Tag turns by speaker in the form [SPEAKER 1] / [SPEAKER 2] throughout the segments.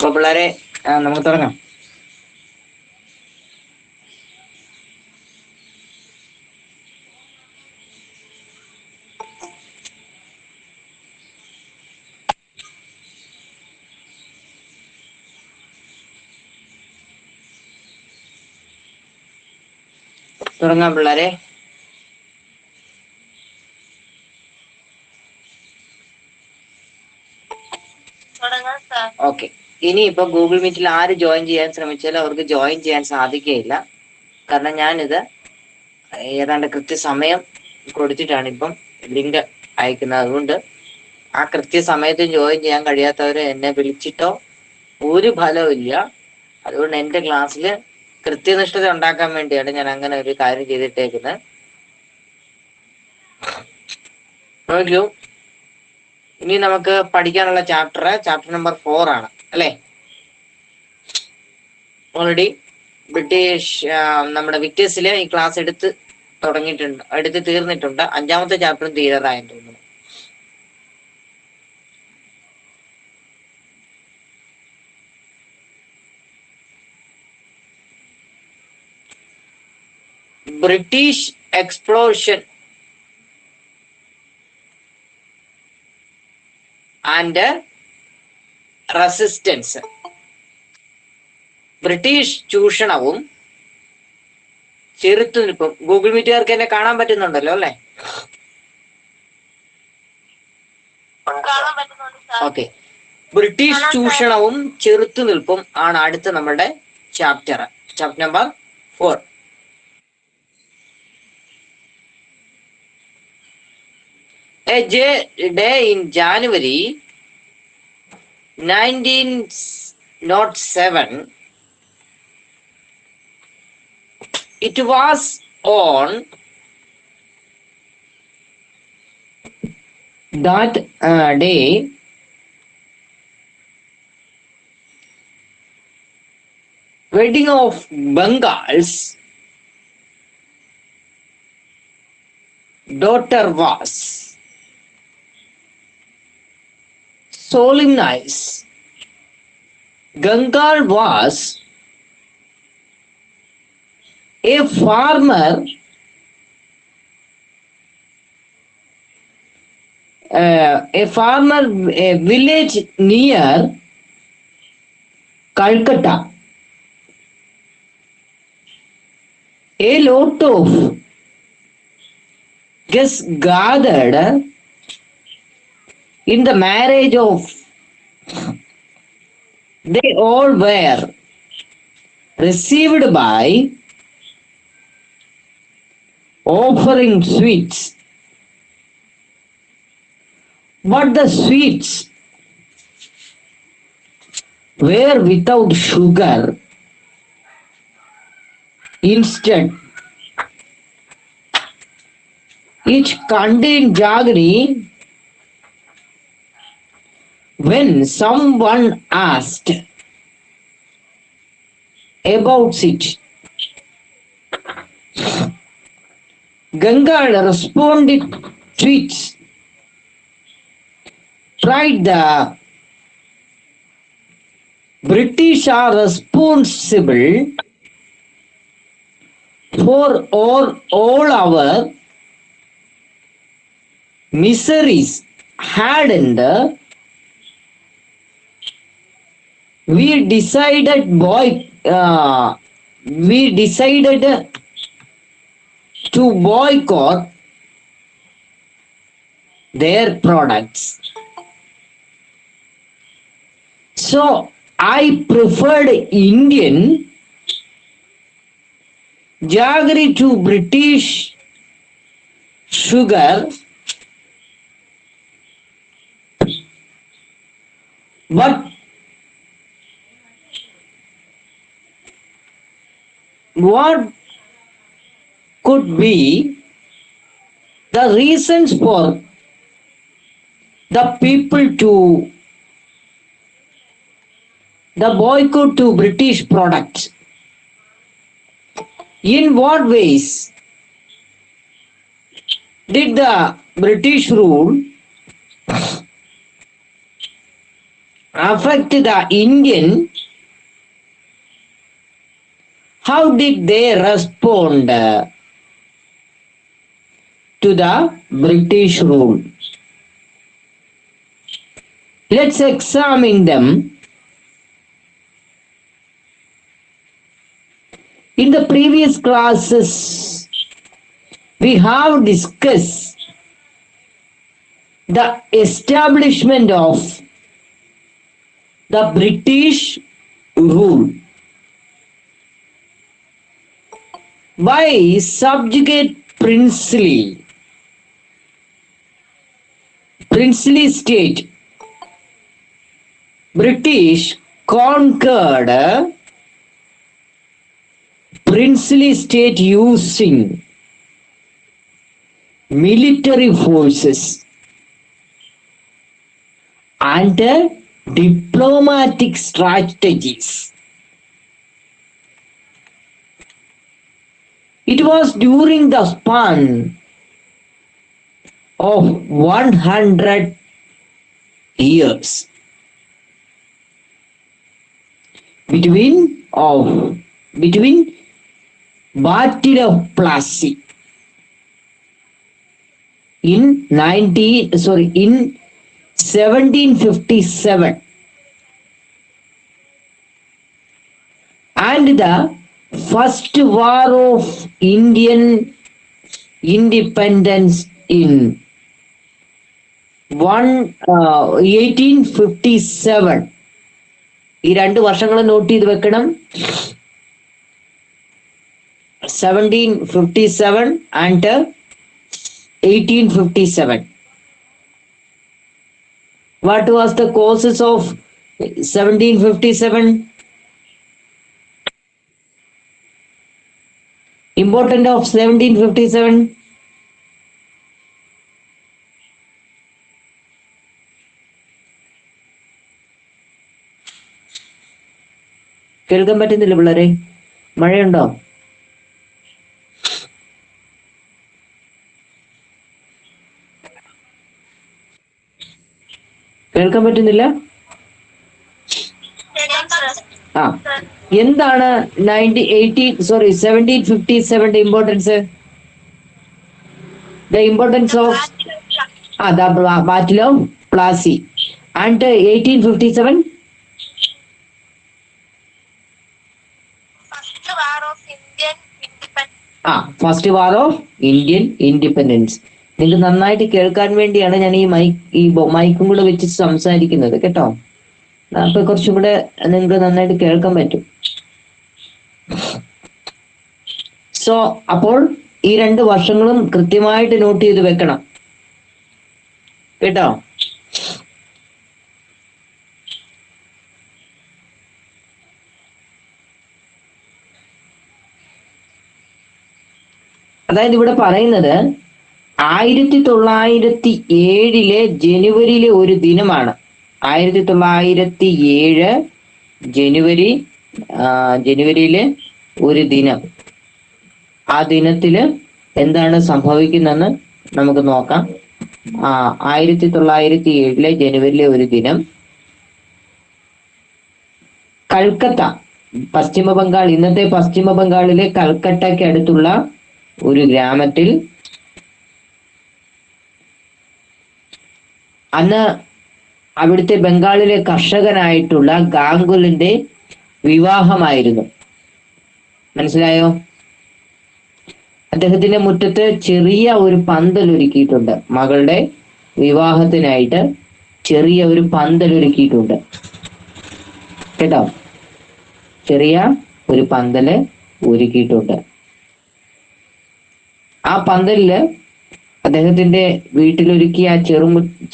[SPEAKER 1] അപ്പോൾ പിള്ളേരെ നമുക്ക് തുടങ്ങാം. തുടങ്ങാം പിള്ളേരെ. ഓക്കെ. ഇനി ഇപ്പൊ ഗൂഗിൾ മീറ്റിൽ ആര് ജോയിൻ ചെയ്യാൻ ശ്രമിച്ചാലും അവർക്ക് ജോയിൻ ചെയ്യാൻ സാധിക്കുകയില്ല. കാരണം ഞാനിത് ഏതാണ്ട് കൃത്യസമയം കൊടുത്തിട്ടാണ് ഇപ്പം ലിങ്ക് അയക്കുന്നത്. അതുകൊണ്ട് ആ കൃത്യസമയത്ത് ജോയിൻ ചെയ്യാൻ കഴിയാത്തവർ എന്നെ വിളിച്ചിട്ടോ ഒരു ഫലവും ഇല്ല. അതുകൊണ്ട് എൻ്റെ ക്ലാസ്സിൽ കൃത്യനിഷ്ഠത ഉണ്ടാക്കാൻ വേണ്ടിയാണ് ഞാൻ അങ്ങനെ ഒരു കാര്യം ചെയ്തിട്ടേക്കുന്നത്. നോക്കൂ, ഇനി നമുക്ക് പഠിക്കാനുള്ള ചാപ്റ്റർ നമ്പർ 4 ആണ് അല്ലേ? ഓൾറെഡി ബ്രിട്ടീഷ് നമ്മുടെ വിക്ടേഴ്സില് ഈ ക്ലാസ് എടുത്ത് തീർന്നിട്ടുണ്ട്. 5ാമത്തെ ചാപ്റ്ററും തീരാറായെന്ന് തോന്നുന്നു. British explosion and resistance. British ചൂഷണവും ചെറുത്തുനിൽപ്പും. ഗൂഗിൾ മീറ്റുകാർക്ക് എന്നെ കാണാൻ പറ്റുന്നുണ്ടല്ലോ അല്ലേ? ഓക്കെ. ബ്രിട്ടീഷ് ചൂഷണവും ചെറുത്തുനിൽപ്പും ആണ് അടുത്ത നമ്മുടെ chapter number 4. A day in January 1907, it was on that day wedding of Bengal's daughter was solemnized. Gangal was a farmer a village near Calcutta. A lot of guests gathered in the marriage of. They all were received by offering sweets. But the sweets were without sugar. Instead, each contained jaggery. When someone asked about it, Gangal responded tweets. Tried the British are responsible for all our miseries and we decided to boycott their products. So I preferred Indian jaggery to British sugar. But what could be the reasons for the people to the boycott to British products? In what ways did the British rule affect the Indian, how did they respond to the British rule? Let's examine them. In the previous classes, we have discussed the establishment of the British rule. Why subjugate princely state? British conquered princely state using military forces and diplomatic strategies. It was during the span of 100 years between Battle of Plassey in 1757 and the First War of Indian Independence in 1857. ഈ 2 വർഷങ്ങൾ not ചെയ്ത് വെക്കണം. 1757 and 1857. What was the causes of 1757? Important of 1757. കേൾക്കാൻ പറ്റുന്നില്ല പിള്ളേരെ? മഴയുണ്ടോ? കേൾക്കാൻ പറ്റുന്നില്ല? എന്താണ് 1757 importance? The importance of the Battle of Plassey and 1857 First War of Indian Independence. നിങ്ങൾക്ക് നന്നായിട്ട് കേൾക്കാൻ വേണ്ടിയാണ് ഞാൻ ഈ മൈക്കും കൂടെ വെച്ച് സംസാരിക്കുന്നത് കേട്ടോ. അപ്പൊ കുറച്ചും കൂടെ നിങ്ങൾക്ക് നന്നായിട്ട് കേൾക്കാൻ പറ്റും. സോ അപ്പോൾ ഈ 2 വർഷങ്ങളും കൃത്യമായിട്ട് നോട്ട് ചെയ്ത് വെക്കണം കേട്ടോ. അതായത് ഇവിടെ പറയുന്നത് 1907 ജനുവരിയിലെ ഒരു ദിനമാണ്. 1907 ജനുവരിയിലെ ഒരു ദിനം. ആ ദിനത്തില് എന്താണ് സംഭവിക്കുന്നതെന്ന് നമുക്ക് നോക്കാം. 1907 ജനുവരിയിലെ ഒരു ദിനം കൽക്കത്ത, പശ്ചിമ ബംഗാൾ, ഇന്നത്തെ പശ്ചിമ ബംഗാളിലെ കൽക്കട്ടയ്ക്ക് അടുത്തുള്ള ഒരു ഗ്രാമത്തിൽ അന്ന് അവിടുത്തെ ബംഗാളിലെ കർഷകനായിട്ടുള്ള ഗാംഗുലിന്റെ വിവാഹമായിരുന്നു. മനസ്സിലായോ? അദ്ദേഹത്തിന്റെ മുറ്റത്ത് ചെറിയ ഒരു പന്തൽ ഒരുക്കിയിട്ടുണ്ട്. മകളുടെ വിവാഹത്തിനായിട്ട് ചെറിയ ഒരു പന്തൽ ഒരുക്കിയിട്ടുണ്ട് കേട്ടോ. ചെറിയ ഒരു പന്തല് ഒരുക്കിയിട്ടുണ്ട്. ആ പന്തലില്, അദ്ദേഹത്തിന്റെ വീട്ടിലൊരുക്കിയ ആ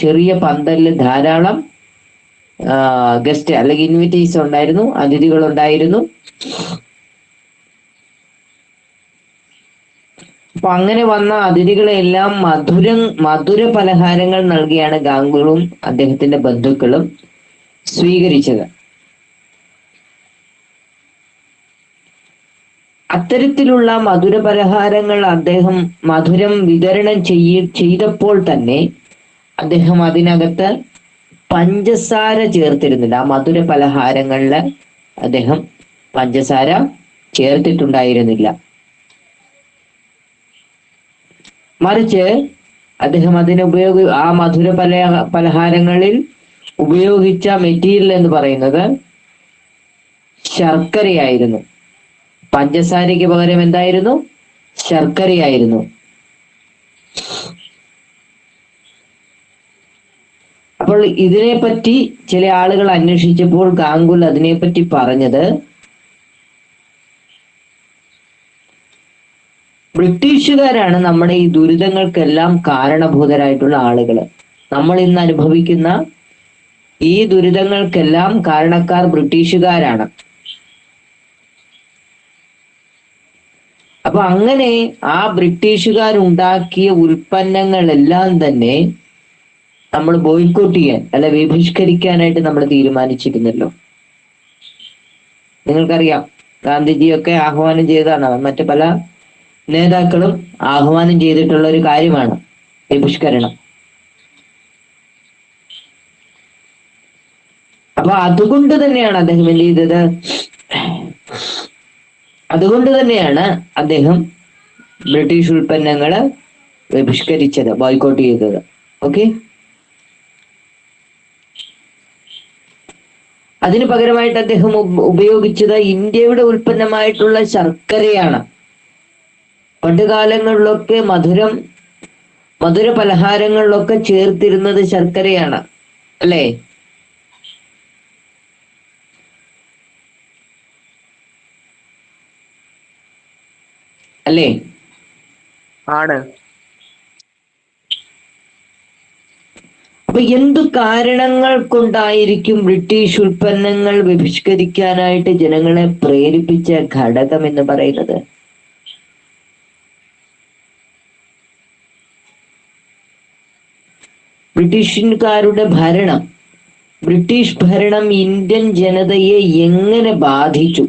[SPEAKER 1] ചെറിയ പന്തലില് ധാരാളം ഗസ്റ്റ് അല്ലെങ്കിൽ ഇൻവിറ്റേഴ്സ് ഉണ്ടായിരുന്നു, അതിഥികൾ ഉണ്ടായിരുന്നു. അപ്പൊ അങ്ങനെ വന്ന അതിഥികളെല്ലാം മധുര പലഹാരങ്ങൾ നൽകിയാണ് ഗാംഗുളും അദ്ദേഹത്തിന്റെ ബന്ധുക്കളും സ്വീകരിച്ചത്. അത്തരത്തിലുള്ള മധുര പലഹാരങ്ങൾ അദ്ദേഹം വിതരണം ചെയ്തപ്പോൾ തന്നെ അദ്ദേഹം അതിനകത്ത് പഞ്ചസാര ചേർത്തിരുന്നില്ല. ആ മധുര പലഹാരങ്ങളില് അദ്ദേഹം പഞ്ചസാര ചേർത്തിട്ടുണ്ടായിരുന്നില്ല. മറിച്ച് അദ്ദേഹം ആ മധുര പലഹാരങ്ങളിൽ ഉപയോഗിച്ച മെറ്റീരിയൽ എന്ന് പറയുന്നത് ശർക്കരയായിരുന്നു. പഞ്ചസാരയ്ക്ക് പകരം എന്തായിരുന്നു? ശർക്കരയായിരുന്നു. അപ്പോൾ ഇതിനെപ്പറ്റി ചില ആളുകൾ അന്വേഷിച്ചപ്പോൾ ഗാംഗുൽ അതിനെപ്പറ്റി പറഞ്ഞത്, ബ്രിട്ടീഷുകാരാണ് നമ്മുടെ ഈ ദുരിതങ്ങൾക്കെല്ലാം കാരണഭൂതരായിട്ടുള്ള ആളുകൾ. നമ്മൾ ഇന്ന് അനുഭവിക്കുന്ന ഈ ദുരിതങ്ങൾക്കെല്ലാം കാരണക്കാർ ബ്രിട്ടീഷുകാരാണ്. അപ്പൊ അങ്ങനെ ആ ബ്രിട്ടീഷുകാരുണ്ടാക്കിയ ഉൽപ്പന്നങ്ങളെല്ലാം തന്നെ നമ്മൾ ബോയ്ക്കോട്ട് ചെയ്യാൻ അല്ല ബഹിഷ്കരിക്കാനായിട്ട് നമ്മൾ തീരുമാനിച്ചിരുന്നല്ലോ. നിങ്ങൾക്കറിയാം, ഗാന്ധിജിയൊക്കെ ആഹ്വാനം ചെയ്തതാണ്, മറ്റു പല നേതാക്കളും ആഹ്വാനം ചെയ്തിട്ടുള്ള ഒരു കാര്യമാണ് ബഹിഷ്കരണം. അപ്പൊ അതുകൊണ്ട് തന്നെയാണ് അദ്ദേഹം എന്ത് ചെയ്തത്? അതുകൊണ്ട് തന്നെയാണ് അദ്ദേഹം ബ്രിട്ടീഷ് ഉൽപ്പന്നങ്ങള് ബഹിഷ്കരിച്ചത്, ബോയ്ക്കോട്ട് ചെയ്തത്. ഓക്കെ, അതിന് പകരമായിട്ട് അദ്ദേഹം ഉപയോഗിച്ചത് ഇന്ത്യയുടെ ഉൽപ്പന്നമായിട്ടുള്ള ശർക്കരയാണ്. പണ്ടുകാലങ്ങളിലൊക്കെ മധുര പലഹാരങ്ങളിലൊക്കെ ചേർത്തിരുന്നത് ശർക്കരയാണ്, അല്ലേ? അല്ലേ?
[SPEAKER 2] ആണ്.
[SPEAKER 1] അപ്പൊ എന്തു കാരണങ്ങൾ കൊണ്ടായിരിക്കും ബ്രിട്ടീഷ് ഉൽപ്പന്നങ്ങൾ ബഹിഷ്കരിക്കാനായിട്ട് ജനങ്ങളെ പ്രേരിപ്പിച്ച ഘടകം എന്ന് പറയുന്നത്? ബ്രിട്ടീഷുകാരുടെ ബ്രിട്ടീഷ് ഭരണം ഇന്ത്യൻ ജനതയെ എങ്ങനെ ബാധിച്ചു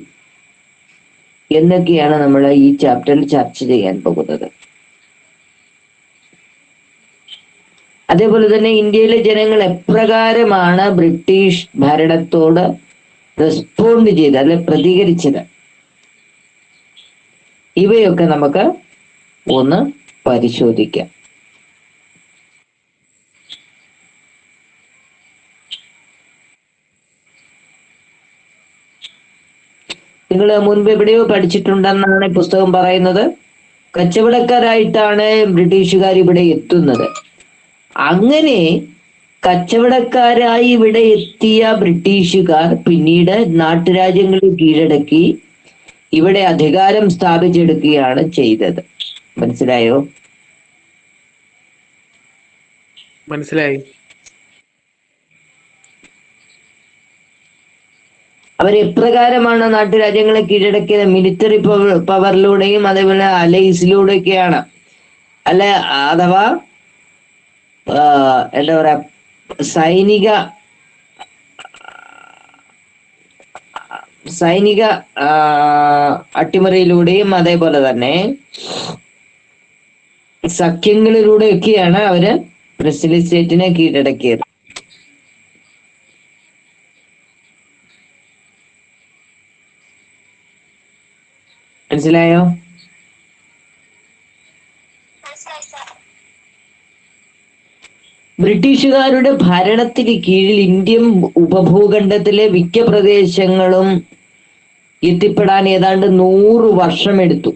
[SPEAKER 1] എന്നൊക്കെയാണ് നമ്മൾ ഈ ചാപ്റ്ററിൽ ചർച്ച ചെയ്യാൻ പോകുന്നത്. അതേപോലെ തന്നെ ഇന്ത്യയിലെ ജനങ്ങൾ എപ്രകാരമാണ് ബ്രിട്ടീഷ് ഭരണത്തോട് റെസ്പോണ്ട് ചെയ്തത്, അല്ലെ പ്രതികരിച്ചത്, ഇവയൊക്കെ നമുക്ക് ഒന്ന് പരിശോധിക്കാം. നിങ്ങൾ മുൻപ് എവിടെയോ പഠിച്ചിട്ടുണ്ടെന്നാണ് പുസ്തകം പറയുന്നത്. കച്ചവടക്കാരായിട്ടാണ് ബ്രിട്ടീഷുകാർ ഇവിടെ എത്തുന്നത്. അങ്ങനെ കച്ചവടക്കാരായി ഇവിടെ എത്തിയ ബ്രിട്ടീഷുകാർ പിന്നീട് നാട്ടുരാജ്യങ്ങളിൽ കീഴടക്കി ഇവിടെ അധികാരം സ്ഥാപിച്ചെടുക്കുകയാണ് ചെയ്തത്. മനസ്സിലായോ?
[SPEAKER 2] മനസ്സിലായി.
[SPEAKER 1] അവരെപ്രകാരമാണ് നാട്ടുരാജ്യങ്ങളെ കീഴടക്കിയത്? മിലിറ്ററി പവറിലൂടെയും അതേപോലെ അലൈസിലൂടെയൊക്കെയാണ്. അഥവാ എന്താ പറയാ, സൈനിക അട്ടിമറിയിലൂടെയും അതേപോലെ തന്നെ സഖ്യങ്ങളിലൂടെയൊക്കെയാണ് അവര് ബ്രസീലി സ്റ്റേറ്റിനെ കീഴടക്കിയത്. മനസ്സിലായോ? ബ്രിട്ടീഷുകാരുടെ ഭരണത്തിന് കീഴിൽ ഇന്ത്യൻ ഉപഭൂഖണ്ഡത്തിലെ മിക്ക പ്രദേശങ്ങളും എത്തിപ്പെടാൻ ഏതാണ്ട് 100 വർഷമെടുത്തു.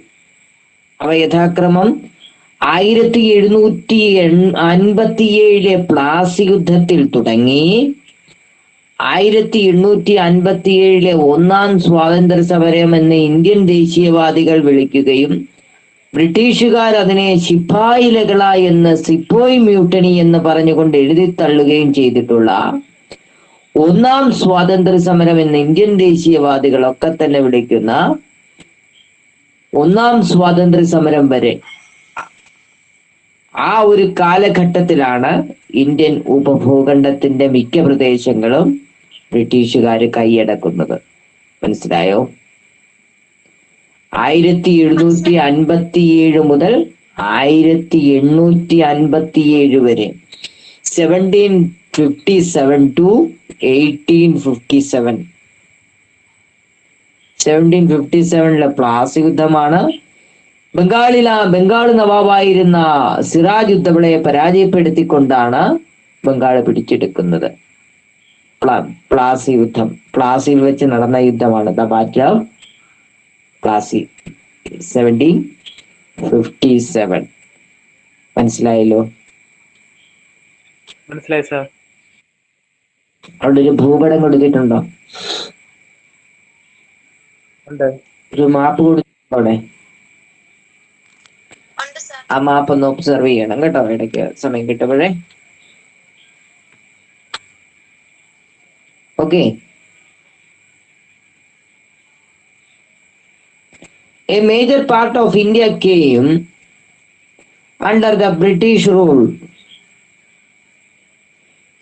[SPEAKER 1] അവ യഥാക്രമം 1757 പ്ലാസി യുദ്ധത്തിൽ തുടങ്ങി 1857 ഒന്നാം സ്വാതന്ത്ര്യ സമരം എന്ന് ഇന്ത്യൻ ദേശീയവാദികൾ വിളിക്കുകയും ബ്രിട്ടീഷുകാർ അതിനെ ശിപ്പായി ലഹള എന്ന്, സിപ്പോയ് മ്യൂട്ടണി എന്ന് പറഞ്ഞുകൊണ്ട് എഴുതിത്തള്ളുകയും ചെയ്തിട്ടുള്ള ഒന്നാം സ്വാതന്ത്ര്യ സമരം എന്ന് ഇന്ത്യൻ ദേശീയവാദികളൊക്കെ തന്നെ വിളിക്കുന്ന ഒന്നാം സ്വാതന്ത്ര്യ സമരം വരെ ആ ഒരു കാലഘട്ടത്തിലാണ് ഇന്ത്യൻ ഉപഭൂഖണ്ഡത്തിന്റെ മിക്ക പ്രദേശങ്ങളും ബ്രിട്ടീഷുകാർ കൈയടക്കുന്നത്. മനസ്സിലായോ? 1757 മുതൽ 1857 വരെ 17 1757 to 1857. 1757 പ്ലാസി യുദ്ധമാണ്. ബംഗാൾ നവാബായിരുന്ന സിറാജ് ഉദ്ദൗളയെ പരാജയപ്പെടുത്തിക്കൊണ്ടാണ് ബംഗാൾ പിടിച്ചെടുക്കുന്നത്. പ്ലാസി യുദ്ധം, പ്ലാസിയിൽ വെച്ച് നടന്ന യുദ്ധമാണ് ദ ബാറ്റിൽ ഓഫ് പ്ലാസി 1757. മനസ്സിലായല്ലോ?
[SPEAKER 2] മനസ്സിലായി സാർ.
[SPEAKER 1] അവിടെ ഒരു ഭൂപടം കൊടുത്തിട്ടുണ്ടോ? ഒരു മാപ്പ് കൊടുത്തിട്ടുണ്ടോ അവിടെ? ആ മാപ്പ് ഒന്ന് ഒബ്സർവ് ചെയ്യണം കേട്ടോ, ഇടയ്ക്ക് സമയം കിട്ടുമ്പോഴേ. Okay. A major part of India came under the British rule.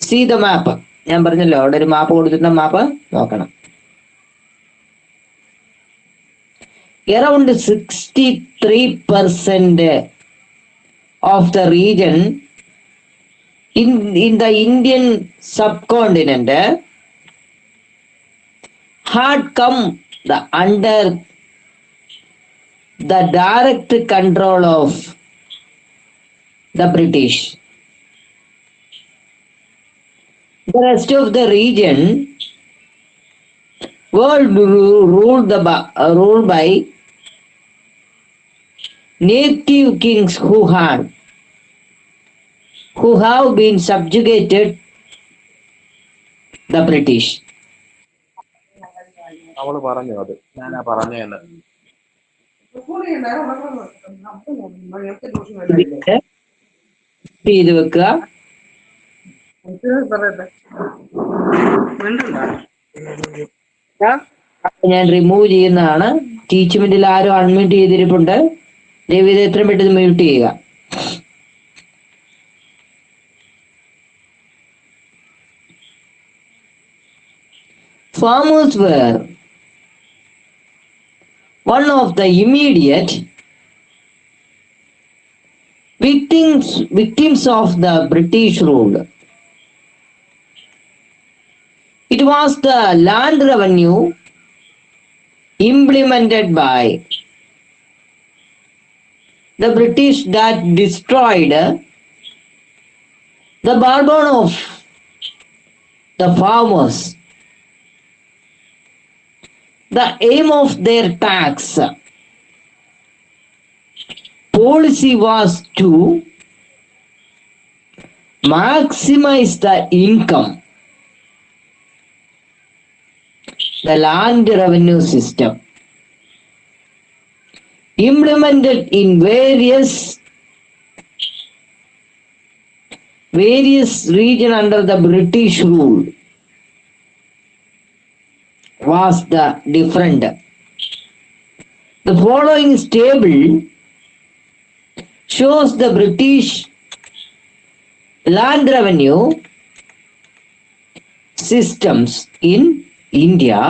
[SPEAKER 1] See the map. ഞാൻ പറഞ്ഞല്ലോ അവിടെ ഒരു മാപ്പ് കൊടുത്തിട്ടുള്ള മാപ്പ് നോക്കണം. Around 63% of the region in the Indian subcontinent had come under the direct control of the British. The rest of the region were ruled by native kings who have been subjugated the British.
[SPEAKER 2] അവള് പറഞ്ഞു, അത് ഞാനാ പറഞ്ഞേന്ന്.
[SPEAKER 1] ചെയ്ത് വെക്കുക. ഞാൻ remove ചെയ്യുന്നതാണ്. ടീച്ച്മെന്റിൽ ആരും unmute ചെയ്തിരിപ്പുണ്ട്. ദയവേത് എത്രയും പെട്ടെന്ന് മ്യൂട്ട് ചെയ്യുക. Farmers were one of the immediate victims of the British rule. It was the land revenue implemented by the British that destroyed the backbone of the farmers. The aim of their tax policy was to maximize the income. The land revenue system implemented in various regions under the British rule was the different. The following table shows the British land revenue systems in India.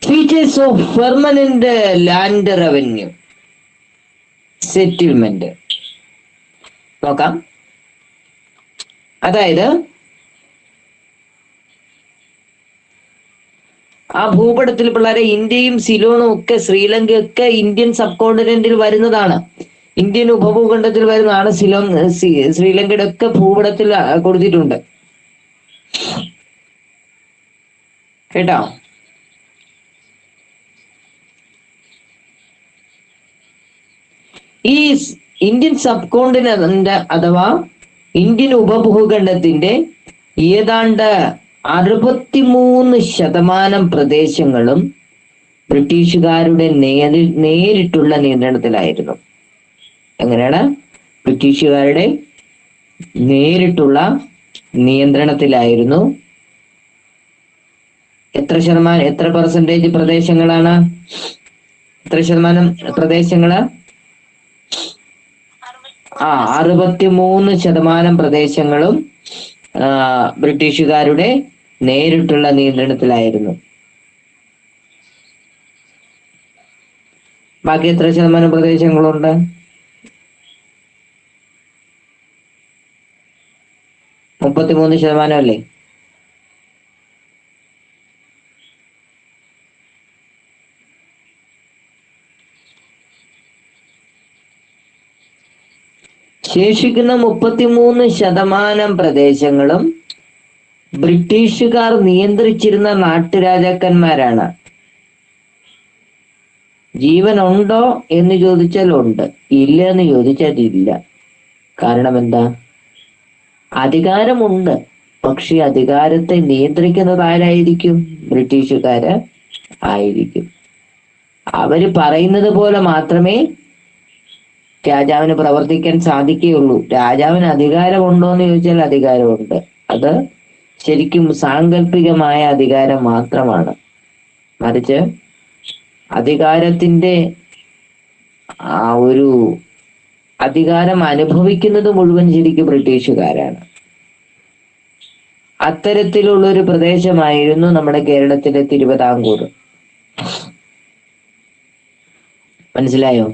[SPEAKER 1] Features of permanent land revenue settlement. നോക്കാം. അതായത് ആ ഭൂപടത്തിൽ പിള്ളേരെ ഇന്ത്യയും സിലോണും ഒക്കെ ശ്രീലങ്കയും ഒക്കെ Indian sub കോണ്ടിനെന്റിൽ വരുന്നതാണ്. Indian ഉപഭൂഖണ്ഡത്തിൽ വരുന്നതാണ്. ശ്രീലങ്കയുടെ ഒക്കെ ഭൂപടത്തിൽ കൊടുത്തിട്ടുണ്ട് കേട്ടോ. ഈ ഇന്ത്യൻ സബ് കോണ്ടിനെന്റ് അഥവാ ഇന്ത്യൻ ഉപഭൂഖണ്ഡത്തിന്റെ ഏതാണ്ട് 63% പ്രദേശങ്ങളും ബ്രിട്ടീഷുകാരുടെ നേരിട്ടുള്ള നിയന്ത്രണത്തിലായിരുന്നു. എങ്ങനെയാണ്? ബ്രിട്ടീഷുകാരുടെ നേരിട്ടുള്ള നിയന്ത്രണത്തിലായിരുന്നു. എത്ര പെർസെന്റേജ് പ്രദേശങ്ങളാണ്? എത്ര ശതമാനം പ്രദേശങ്ങള്? 63% പ്രദേശങ്ങളും ബ്രിട്ടീഷുകാരുടെ നേരിട്ടുള്ള നിയന്ത്രണത്തിലായിരുന്നു. ബാക്കി എത്ര ശതമാനം പ്രദേശങ്ങളുണ്ട്? 33% അല്ലേ? ശേഷിക്കുന്ന 33% പ്രദേശങ്ങളും ബ്രിട്ടീഷുകാർ നിയന്ത്രിച്ചിരുന്ന നാട്ടുരാജാക്കന്മാരാണ്. ജീവൻ ഉണ്ടോ എന്ന് ചോദിച്ചാൽ ഉണ്ട്, ഇല്ല എന്ന് ചോദിച്ചാൽ ഇല്ല. കാരണം എന്താ? അധികാരമുണ്ട്, പക്ഷെ അധികാരത്തെ നിയന്ത്രിക്കുന്നത് ആരായിരിക്കും? ബ്രിട്ടീഷുകാര് ആയിരിക്കും. അവര് പറയുന്നത് പോലെ മാത്രമേ രാജാവിന് പ്രവർത്തിക്കാൻ സാധിക്കുകയുള്ളൂ. രാജാവിന് അധികാരമുണ്ടോ എന്ന് ചോദിച്ചാൽ അധികാരമുണ്ട്. അത് ശരിക്കും സാങ്കല്പികമായ അധികാരം മാത്രമാണ്. മറിച്ച് അധികാരത്തിന്റെ ആ ഒരു അധികാരം അനുഭവിക്കുന്നത് മുഴുവൻ ശരിക്കും ബ്രിട്ടീഷുകാരാണ്. അത്തരത്തിലുള്ള ഒരു പ്രദേശമായിരുന്നു നമ്മുടെ കേരളത്തിലെ തിരുവിതാംകൂർ. മനസ്സിലായോ?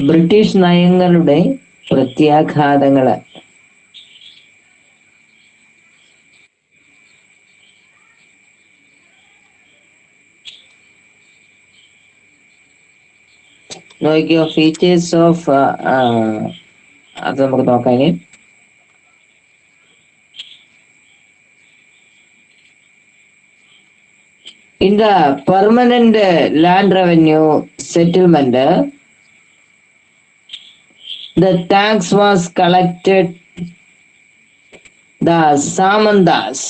[SPEAKER 1] ബ്രിട്ടീഷ് നയങ്ങളുടെ പ്രത്യാഘാതങ്ങള് നോക്കിയോ. ഫീച്ചേഴ്സ് ഓഫ് അത് നമുക്ക് നോക്കാം. In the permanent land revenue settlement, the tax was collected the Samandas.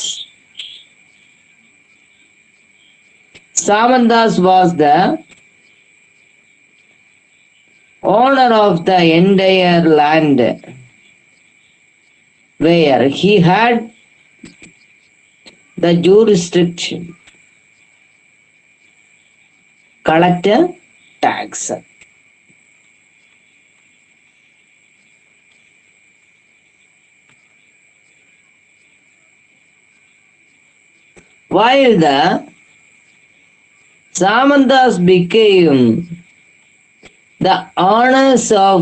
[SPEAKER 1] Samandas was the owner of the entire land, where he had the jurisdiction collect tax. While the Samantas became the owners of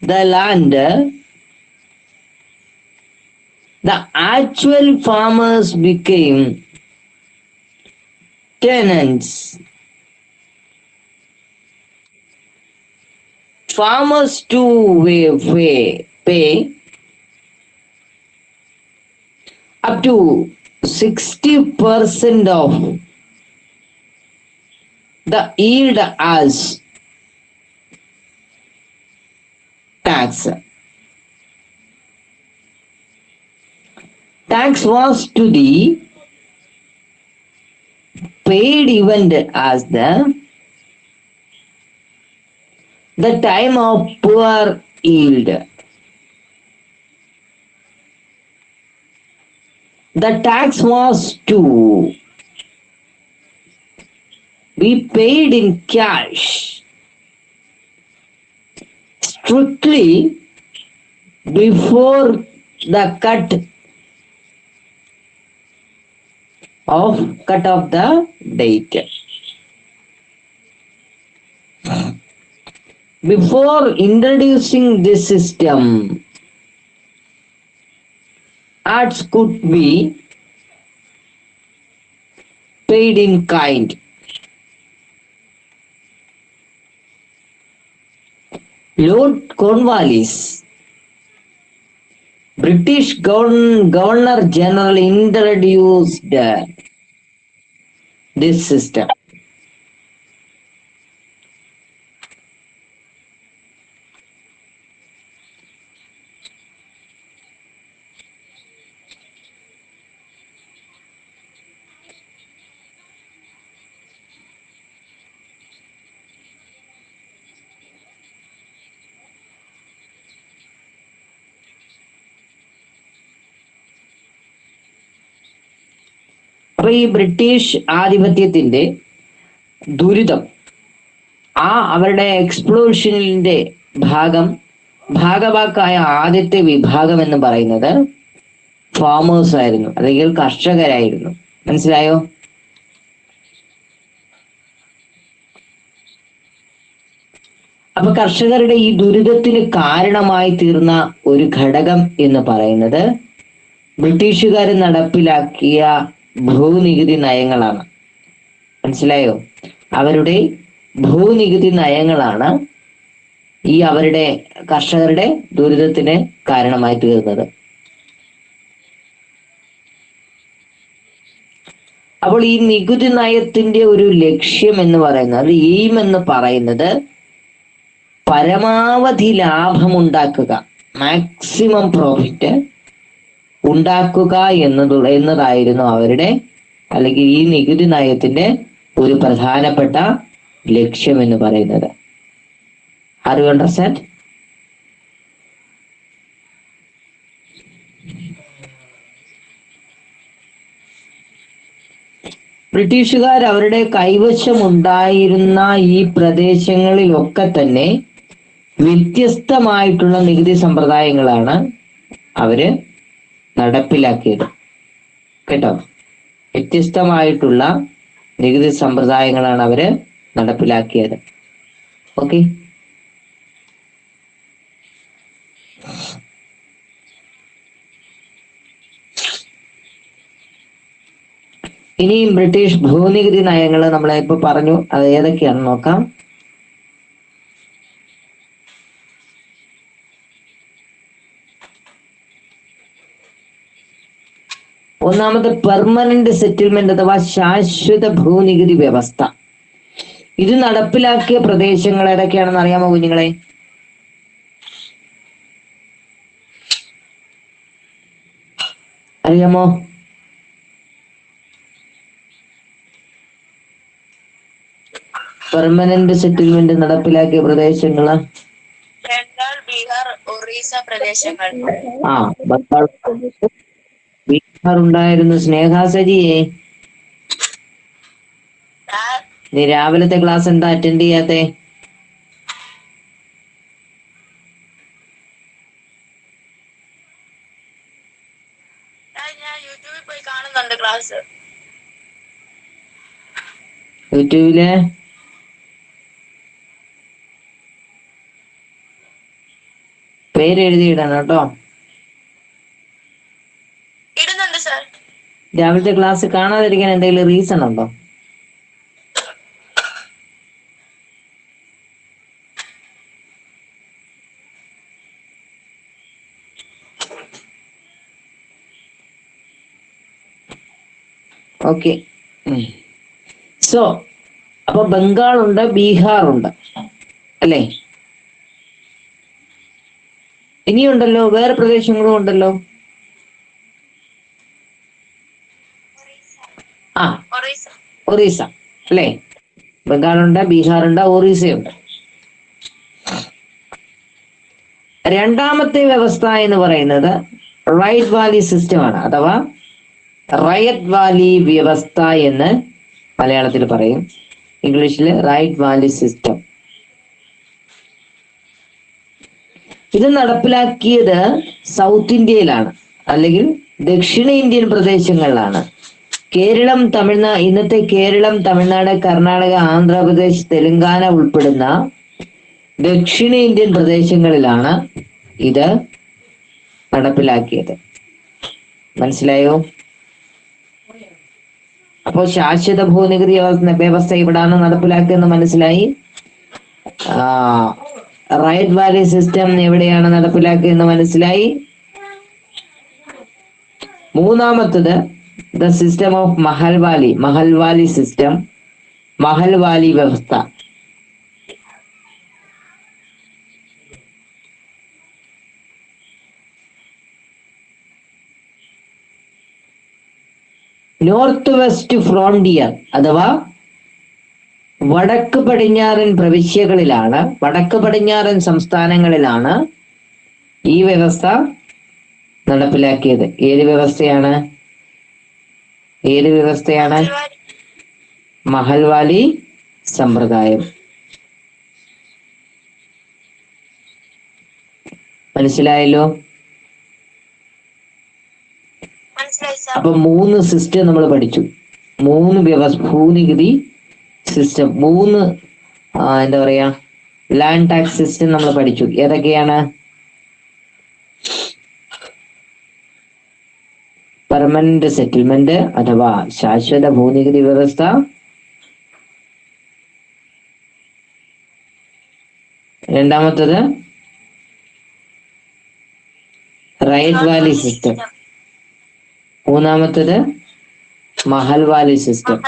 [SPEAKER 1] the land, the actual farmers became tenants. Farmers too pay up to 60% of the yield as tax. Tax was to be paid even as the time of poor yield. The tax was to be paid in cash, strictly before the cut of the date. Before introducing this system, arts could be paid in kind. Lord Cornwallis, British Governor General, introduced this system. അപ്പൊ ഈ British ആധിപത്യത്തിന്റെ ദുരിതം ആ അവരുടെ എക്സ്പ്ലോഷനിന്റെ ഭാഗവാക്കായ ആദ്യത്തെ വിഭാഗം എന്ന് പറയുന്നത് farmers ആയിരുന്നു, അല്ലെങ്കിൽ കർഷകരായിരുന്നു. മനസ്സിലായോ? അപ്പൊ കർഷകരുടെ ഈ ദുരിതത്തിന് കാരണമായി തീർന്ന ഒരു ഘടകം എന്ന് പറയുന്നത് ബ്രിട്ടീഷുകാർ നടപ്പിലാക്കിയ ഭൂനികുതി നയങ്ങളാണ്. മനസ്സിലായോ? അവരുടെ ഭൂനികുതി നയങ്ങളാണ് ഈ അവരുടെ കർഷകരുടെ ദുരിതത്തിന് കാരണമായി തീർന്നത്. അപ്പോൾ ഈ നികുതി നയത്തിന്റെ ഒരു ലക്ഷ്യം എന്ന് പറയുന്നത്, എയിം എന്ന് പറയുന്നത് പരമാവധി ലാഭമുണ്ടാക്കുക, മാക്സിമം പ്രോഫിറ്റ് ഉണ്ടാക്കുക എന്നതായിരുന്നു അവരുടെ, അല്ലെങ്കിൽ ഈ നികുതി നയത്തിന്റെ ഒരു പ്രധാനപ്പെട്ട ലക്ഷ്യം എന്ന് പറയുന്നത്. Are you understand? ബ്രിട്ടീഷുകാർ അവരുടെ കൈവശമുണ്ടായിരുന്ന ഈ പ്രദേശങ്ങളിലൊക്കെ തന്നെ വ്യത്യസ്തമായിട്ടുള്ള നികുതി സമ്പ്രദായങ്ങളാണ് അവര് നടപ്പിലാക്കിയത്. കേട്ടോ? വ്യത്യസ്തമായിട്ടുള്ള നികുതി സമ്പ്രദായങ്ങളാണ് അവര് നടപ്പിലാക്കിയത്. ഓക്കെ. ഇനിയും ബ്രിട്ടീഷ് ഭൂനികുതി നയങ്ങൾ നമ്മളെ ഇപ്പൊ പറഞ്ഞു, അത് ഏതൊക്കെയാണെന്ന് നോക്കാം. ഒന്നാമത് പെർമനന്റ് സെറ്റിൽമെന്റ് അഥവാ ശാശ്വത ഭൂനികുതി വ്യവസ്ഥ. ഇത് നടപ്പിലാക്കിയ പ്രദേശങ്ങൾ ഏതൊക്കെയാണെന്ന് അറിയാമോ കുഞ്ഞുങ്ങളെ? അറിയാമോ? പെർമനന്റ് സെറ്റിൽമെന്റ് നടപ്പിലാക്കിയ പ്രദേശങ്ങള്
[SPEAKER 3] ബംഗാൾ, ബീഹാർ, ഒറീസ പ്രദേശങ്ങൾ.
[SPEAKER 1] ബംഗാൾ, ബീഹാർ ഉണ്ടായിരുന്നു. സ്നേഹാസജിയെ, നീ രാവിലത്തെ ക്ലാസ് എന്താ അറ്റൻഡ് ചെയ്യാത്തെ?
[SPEAKER 3] ഞാൻ യൂട്യൂബിൽ പോയി കാണുന്നുണ്ട് ക്ലാസ്.
[SPEAKER 1] യൂട്യൂബില് പേര് എഴുതിയിടണം കേട്ടോ.
[SPEAKER 3] ഇടുന്നുണ്ട് സർ.
[SPEAKER 1] രാവിലത്തെ ക്ലാസ് കാണാതിരിക്കാൻ എന്തെങ്കിലും റീസൺ ഉണ്ടോ? ഓക്കെ. സോ അപ്പൊ ബംഗാൾ ഉണ്ട്, ബീഹാർ ഉണ്ട് അല്ലേ? ഇനിയുണ്ടല്ലോ വേറെ പ്രദേശങ്ങളും ഉണ്ടല്ലോ. ഒറീസ അല്ലേ? ബംഗാളുണ്ട്, ബീഹാറുണ്ട്, ഒറീസയുണ്ട്. രണ്ടാമത്തെ വ്യവസ്ഥ എന്ന് പറയുന്നത് റൈറ്റ് വാലി സിസ്റ്റം ആണ്, അഥവാ റയറ്റ് വാലി വ്യവസ്ഥ എന്ന് മലയാളത്തിൽ പറയും, ഇംഗ്ലീഷിൽ റൈറ്റ് വാലി സിസ്റ്റം. ഇത് നടപ്പിലാക്കിയത് സൗത്ത് ഇന്ത്യയിലാണ്, അല്ലെങ്കിൽ ദക്ഷിണേന്ത്യൻ പ്രദേശങ്ങളിലാണ്. കേരളം, തമിഴ്നാട്, ഇന്നത്തെ കേരളം, തമിഴ്നാട്, കർണാടക, ആന്ധ്രാപ്രദേശ്, തെലങ്കാന ഉൾപ്പെടുന്ന ദക്ഷിണേന്ത്യൻ പ്രദേശങ്ങളിലാണ് ഇത് നടപ്പിലാക്കിയത്. മനസ്സിലായോ? അപ്പോൾ ശാശ്വത ഭൂനികുതി വ്യവസ്ഥ ഇവിടാണ് നടപ്പിലാക്കിയെന്ന് മനസ്സിലായി. റൈറ്റ് വാലി സിസ്റ്റം എവിടെയാണ് നടപ്പിലാക്കിയെന്ന് മനസ്സിലായി. മൂന്നാമത്തത് ദ സിസ്റ്റം ഓഫ് മഹൽവാലി സിസ്റ്റം, മഹൽവാലി വ്യവസ്ഥ. നോർത്ത് വെസ്റ്റ് ഫ്രോണ്ടിയർ അഥവാ വടക്ക് പടിഞ്ഞാറൻ പ്രവിശ്യകളിലാണ്, വടക്ക് പടിഞ്ഞാറൻ സംസ്ഥാനങ്ങളിലാണ് ഈ വ്യവസ്ഥ നടപ്പിലാക്കിയത്. ഏത് വ്യവസ്ഥയാണ്? മഹൽവാലി സമ്പ്രദായം. മനസ്സിലായല്ലോ?
[SPEAKER 3] മനസ്സിലായി സാർ.
[SPEAKER 1] അപ്പൊ 3 സിസ്റ്റം നമ്മൾ പഠിച്ചു. 3 ഭൂനികുതി സിസ്റ്റം, 3 എന്താ പറയാ ലാൻഡ് ടാക്സ് സിസ്റ്റം നമ്മൾ പഠിച്ചു. ഏതൊക്കെയാണ്? പെർമനന്റ് സെറ്റിൽമെന്റ് അഥവാ ശാശ്വത ഭൂനികുതി വ്യവസ്ഥ, രണ്ടാമത്തത് റൈറ്റ് വാലി സിസ്റ്റം, മൂന്നാമത്തത് മഹൽവാലി സിസ്റ്റം.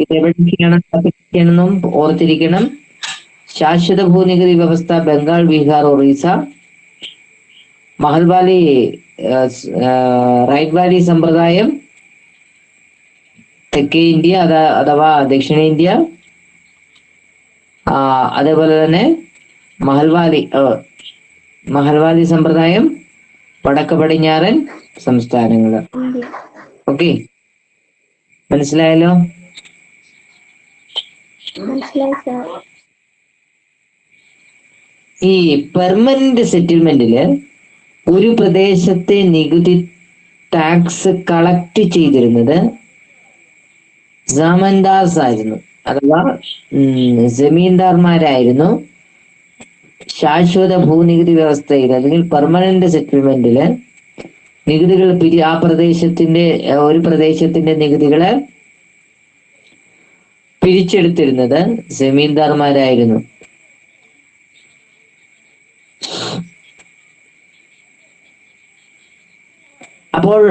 [SPEAKER 1] ഇതെവിടെയൊക്കെയാണെന്നും ഓർത്തിരിക്കണം. ശാശ്വത ഭൂനികുതി വ്യവസ്ഥ ബംഗാൾ, ബീഹാർ, ഒറീസ. മഹൽവാലി റൈറ്റ് വാലി സമ്പ്രദായം തെക്കേ ഇന്ത്യ അഥവാ ദക്ഷിണേന്ത്യ. അതേപോലെ തന്നെ മഹൽവാലി സമ്പ്രദായം വടക്ക് പടിഞ്ഞാറൻ സംസ്ഥാനങ്ങൾ. ഓക്കെ, മനസ്സിലായല്ലോ? ഈ പെർമനന്റ് സെറ്റിൽമെന്റില് ഒരു പ്രദേശത്തെ നികുതി ടാക്സ് കളക്ട് ചെയ്തിരുന്നത് ജമീന്ദാർസ് ആയിരുന്നു, അഥവാ ജമീന്ദാർമാരായിരുന്നു. ശാശ്വത ഭൂനികുതി വ്യവസ്ഥയിൽ അല്ലെങ്കിൽ പെർമനന്റ് സെറ്റിൽമെന്റില് നികുതികൾ ഒരു പ്രദേശത്തിന്റെ നികുതികളെ പിരിച്ചെടുത്തിരുന്നത് ജമീന്ദാർമാരായിരുന്നു. അപ്പോൾ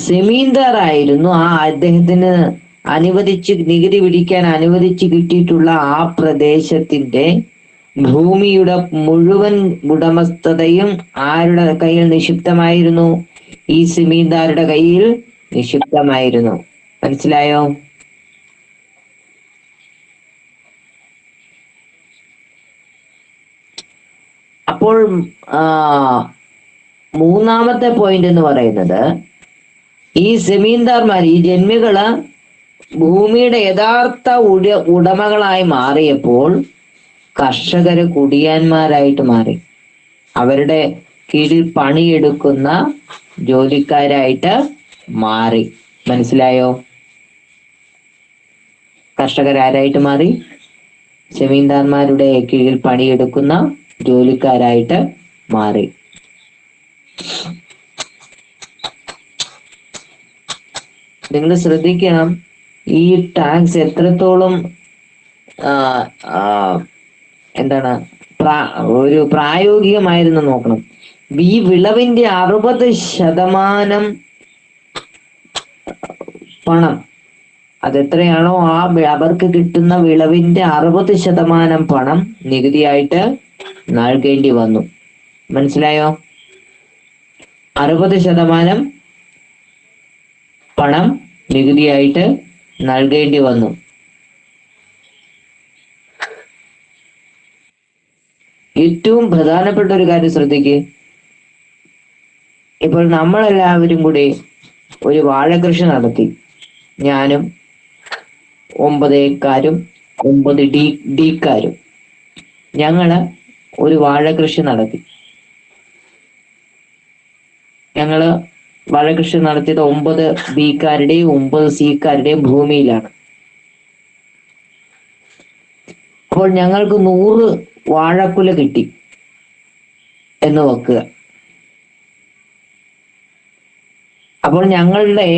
[SPEAKER 1] ജമീന്ദാർ ആയിരുന്നു അദ്ദേഹത്തിന് നികുതി പിടിക്കാൻ അനുവദിച്ച് കിട്ടിയിട്ടുള്ള ആ പ്രദേശത്തിന്റെ ഭൂമിയുടെ മുഴുവൻ ഉടമസ്ഥതയും ആരുടെ കയ്യിൽ നിക്ഷിപ്തമായിരുന്നു? ഈ ജമീന്ദാരുടെ കയ്യിൽ നിക്ഷിപ്തമായിരുന്നു. മനസ്സിലായോ? അപ്പോൾ മൂന്നാമത്തെ പോയിന്റ് എന്ന് പറയുന്നത്, ഈ ജമീന്ദാർമാർ, ഈ ജന്മികള് ഭൂമിയുടെ യഥാർത്ഥ ഉടമകളായി മാറിയപ്പോൾ കർഷകര് കുടിയാന്മാരായിട്ട് മാറി. അവരുടെ കീഴിൽ പണിയെടുക്കുന്ന ജോലിക്കാരായിട്ട് മാറി. മനസ്സിലായോ? കർഷകരാരായിട്ട് മാറി? ജമീന്ദാർമാരുടെ കീഴിൽ പണിയെടുക്കുന്ന ജോലിക്കാരായിട്ട് മാറി. നിങ്ങൾ ശ്രദ്ധിക്കണം, ഈ ടാക്സ് എത്രത്തോളം എന്താണ് ഒരു പ്രായോഗികമായിരുന്നു നോക്കണം. ഈ വിളവിന്റെ 60% പണം, അതെത്രയാണോ അവർക്ക് കിട്ടുന്ന വിളവിന്റെ 60% പണം നികുതിയായിട്ട് നൽകേണ്ടി വന്നു. മനസ്സിലായോ? 60% പണം നികുതിയായിട്ട് നൽകേണ്ടി വന്നു. ഏറ്റവും പ്രധാനപ്പെട്ട ഒരു കാര്യം ശ്രദ്ധിക്കുക. ഇപ്പോൾ നമ്മളെല്ലാവരും കൂടി ഒരു വാഴകൃഷി നടത്തി. ഞാനും 9 ഏക്കാരും 9 ഡീക്കാരും ഞങ്ങള് ഒരു വാഴകൃഷി നടത്തി. ഞങ്ങള് വാഴകൃഷി നടത്തിയത് 9 ബിക്കാരുടെയും 9 സിക്കാരുടെയും ഭൂമിയിലാണ്. അപ്പോൾ ഞങ്ങൾക്ക് 100 വാഴക്കുല കിട്ടി എന്ന് വെക്കുക. അപ്പോൾ ഞങ്ങളുടെ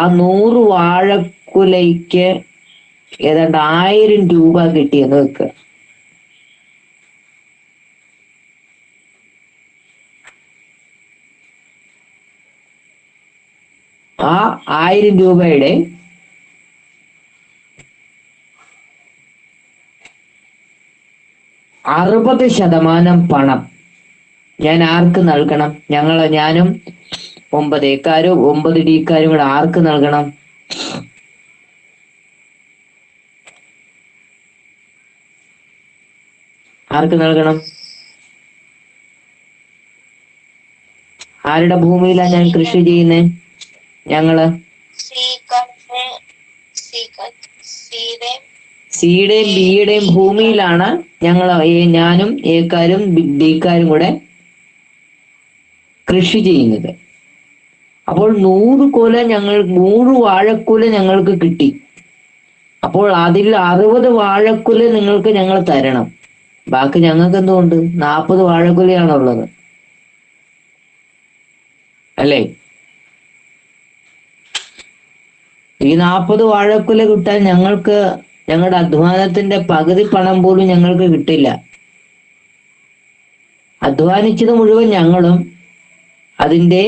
[SPEAKER 1] ആ 100 വാഴക്കുലയ്ക്ക് ഏതാണ്ട് 1000 രൂപ കിട്ടിയെന്ന് വെക്കുക. ആ 1000 രൂപയുടെ 60% പണം ഞാൻ ആർക്ക് നൽകണം? ഞാനും 9 ഏക്കാരും 9 ഡീക്കാരും കൂടെ ആർക്ക് നൽകണം? ആർക്ക് നൽകണം? ആരുടെ ഭൂമിയിലാണ് ഞാൻ കൃഷി ചെയ്യുന്നത്? സിയുടെയും ബിയുടെയും ഭൂമിയിലാണ് ഞാനും എക്കാരും ഡിക്കാരും കൂടെ കൃഷി ചെയ്യുന്നത്. അപ്പോൾ 100 വാഴക്കുല ഞങ്ങൾക്ക് കിട്ടി. അപ്പോൾ അതിൽ 60 വാഴക്കുല നിങ്ങൾക്ക് ഞങ്ങൾ തരണം. ബാക്കി ഞങ്ങൾക്ക് എന്തുകൊണ്ട് 40 വാഴക്കുലയാണുള്ളത്, അല്ലേ? ഈ 40 വാഴക്കുല കിട്ടാൻ ഞങ്ങളുടെ അധ്വാനത്തിന്റെ പകുതി പണം പോലും ഞങ്ങൾക്ക് കിട്ടില്ല. അധ്വാനിച്ചത് മുഴുവൻ ഞങ്ങളും അതിന്റെ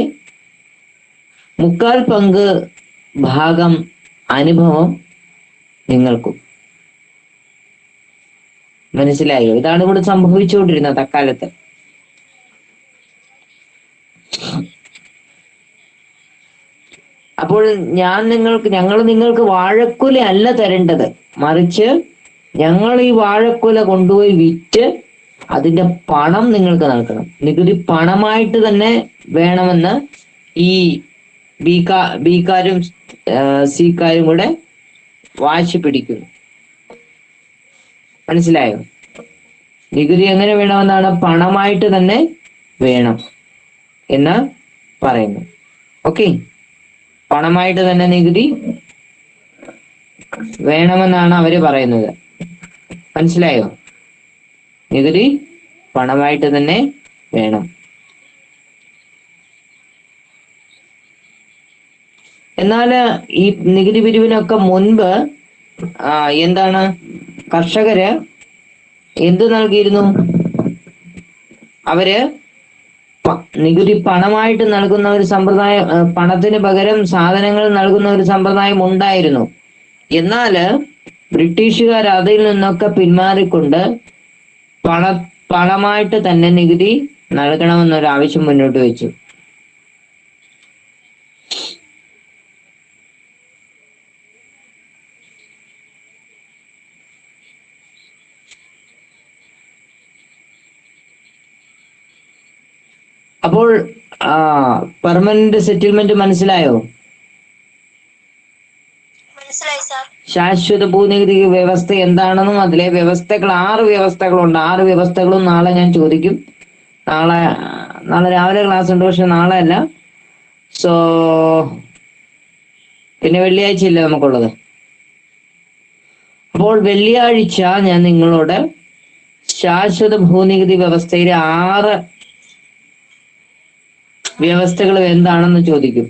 [SPEAKER 1] 3/4 പങ്ക് ഭാഗം അനുഭവം നിങ്ങൾക്കും. മനസ്സിലായോ? ഇതാണ് ഇവിടെ സംഭവിച്ചുകൊണ്ടിരുന്നത് അക്കാലത്ത്. അപ്പോൾ ഞങ്ങൾ നിങ്ങൾക്ക് വാഴക്കുല അല്ല തരേണ്ടത്, മറിച്ച് ഞങ്ങൾ ഈ വാഴക്കുല കൊണ്ടുപോയി വിറ്റ് അതിന്റെ പണം നിങ്ങൾക്ക് നൽകണം. നികുതി പണമായിട്ട് തന്നെ വേണമെന്ന് ഈ ബിക്കാരും സിക്കാരും കൂടെ വാശി പിടിക്കുന്നു. മനസ്സിലായോ? നികുതി എങ്ങനെ വേണമെന്നാണ്? പണമായിട്ട് തന്നെ വേണം എന്ന് പറയുന്നു. ഓക്കെ, പണമായിട്ട് തന്നെ നികുതി വേണമെന്നാണ് അവര് പറയുന്നത്. മനസ്സിലായോ? നികുതി പണമായിട്ട് തന്നെ വേണം. എന്നാൽ ഈ നികുതി പിരിവിനൊക്കെ മുൻപ് എന്താണ് കർഷകര് എന്ത് നൽകിയിരുന്നു? അവര് നികുതി പണമായിട്ട് നൽകുന്ന ഒരു സമ്പ്രദായം, പണത്തിന് പകരം സാധനങ്ങൾ നൽകുന്ന ഒരു സമ്പ്രദായം ഉണ്ടായിരുന്നു. എന്നാല് ബ്രിട്ടീഷുകാർ അതിൽ നിന്നൊക്കെ പിന്മാറിക്കൊണ്ട് പണമായിട്ട് തന്നെ നികുതി നൽകണമെന്നൊരു ആവശ്യം മുന്നോട്ട് വെച്ചു. അപ്പോൾ പെർമനന്റ് സെറ്റിൽമെന്റ് മനസ്സിലായോ? ശാശ്വത ഭൂനികുതി വ്യവസ്ഥ എന്താണെന്നും അതിലെ വ്യവസ്ഥകൾ 6 വ്യവസ്ഥകളുണ്ട്. 6 വ്യവസ്ഥകളും നാളെ ഞാൻ ചോദിക്കും. നാളെ രാവിലെ ക്ലാസ് ഉണ്ട്, പക്ഷെ നാളെ അല്ല. സോ പിന്നെ വെള്ളിയാഴ്ച ഇല്ല നമുക്കുള്ളത്. അപ്പോൾ വെള്ളിയാഴ്ച ഞാൻ നിങ്ങളോട് ശാശ്വത ഭൂനികുതി വ്യവസ്ഥയിലെ 6 വ്യവസ്ഥകൾ എന്താണെന്ന് ചോദിക്കും.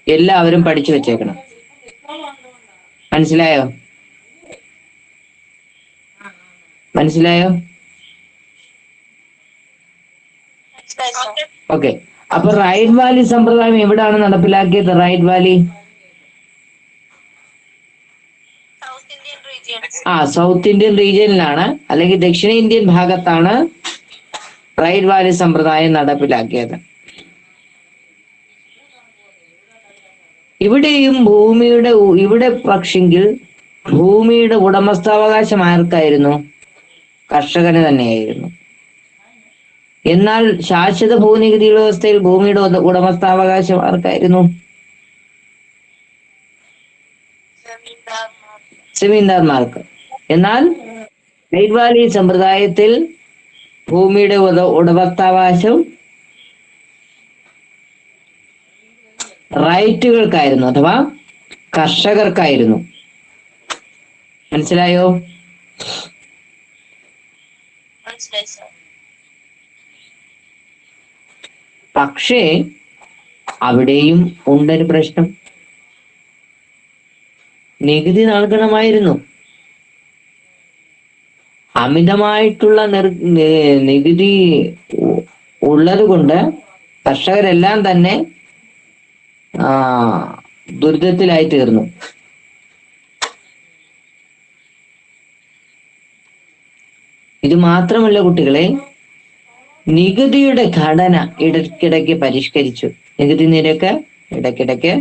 [SPEAKER 1] എല്ലാവരും പഠിച്ചു വെച്ചേക്കണം. മനസ്സിലായോ? ഓക്കെ. അപ്പൊ റൈറ്റ് വാലി സമ്പ്രദായം എവിടാണ് നടപ്പിലാക്കിയത്? റൈറ്റ് വാലി സൗത്ത് ഇന്ത്യൻ റീജിയനിലാണ്, അല്ലെങ്കിൽ ദക്ഷിണേന്ത്യൻ ഭാഗത്താണ് റൈറ്റ് വാലി സമ്പ്രദായം നടപ്പിലാക്കിയത്. ഇവിടെ പക്ഷെങ്കിൽ ഭൂമിയുടെ ഉടമസ്ഥാവകാശം ആർക്കായിരുന്നു? കർഷകന് തന്നെയായിരുന്നു. എന്നാൽ ശാശ്വത ഭൂനികുതി വ്യവസ്ഥയിൽ ഭൂമിയുടെ ഉടമസ്ഥാവകാശം ആർക്കായിരുന്നു? ജമീന്ദാർമാർക്ക്. എന്നാൽ റൈറ്റ് വാലി സമ്പ്രദായത്തിൽ ഭൂമിയുടെ ഉടമസ്ഥാവകാശം റൈറ്റുകൾക്കായിരുന്നു, അഥവാ കർഷകർക്കായിരുന്നു. മനസ്സിലായോ? പക്ഷേ അവിടെയും ഉണ്ടൊരു പ്രശ്നം. നികുതി നൽകണമായിരുന്നു. അമിതമായിട്ടുള്ള നികുതി ഉള്ളത് കൊണ്ട് കർഷകരെല്ലാം തന്നെ ദുരിതത്തിലായി തീർന്നു. ഇത് മാത്രമല്ല കുട്ടികളെ, നികുതിയുടെ ഘടന ഇടയ്ക്കിടയ്ക്ക് പരിഷ്കരിച്ചു. നികുതി നിരക്ക് ഇടയ്ക്കിടയ്ക്ക്